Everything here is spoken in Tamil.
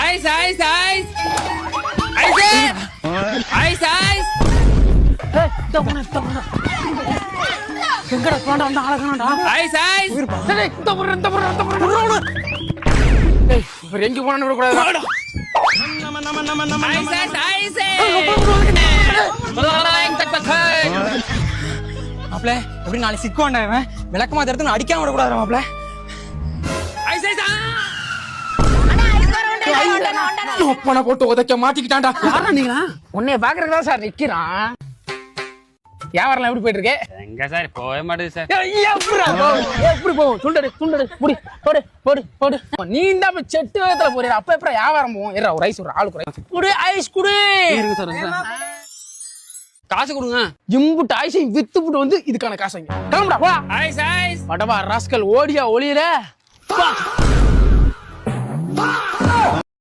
Ice ice ice ice ice ice எங்கடா போண்டா வந்து ஆளகனடா ஐஸ் ஐஸ் டேய் இந்த புற டேய் இவர் எங்க போனானே விட கூடாது ஐஸ் ஐஸ் ஐஸ் மாப்ள எப்படி நாளை சிக்குவான்டா இவன் விளக்கமா தரத்து அடிக்காம விட கூடாது மாப்ள ஐஸ் ஐஸ் ஒப்பனை போட்டு உதைக்க மாட்டிக்கிட்டான்டா யாரா நீங்க உன்னைய பாக்குறதா சார் நிக்கிறான். வியாபாரம் எப்படி போயிட்டு இருக்கு? எங்க சார் போக மாட்டேது சார். எப்படி போகும்? சுண்டடு சுண்டடு புடி போடு போடு போடு. நீ இந்த செட்டு வேகத்துல போறியா? அப்ப எப்ப வியாபாரம் போகும்? ஏறா ஒரு ஐஸ் ஒரு ஆளுக்கு ரைஸ் குடு ஐஸ் குடு. இருக்கு சார் காசு கொடுங்க. ஜிம்புட்டு ஐஸை வித்துப்புட்டு வந்து இதுக்கான காசு வாங்கி கிளம்புடா போடா. ஐஸ் ஐஸ் படவா ராஸ்கல் ஓடியா ஒளியில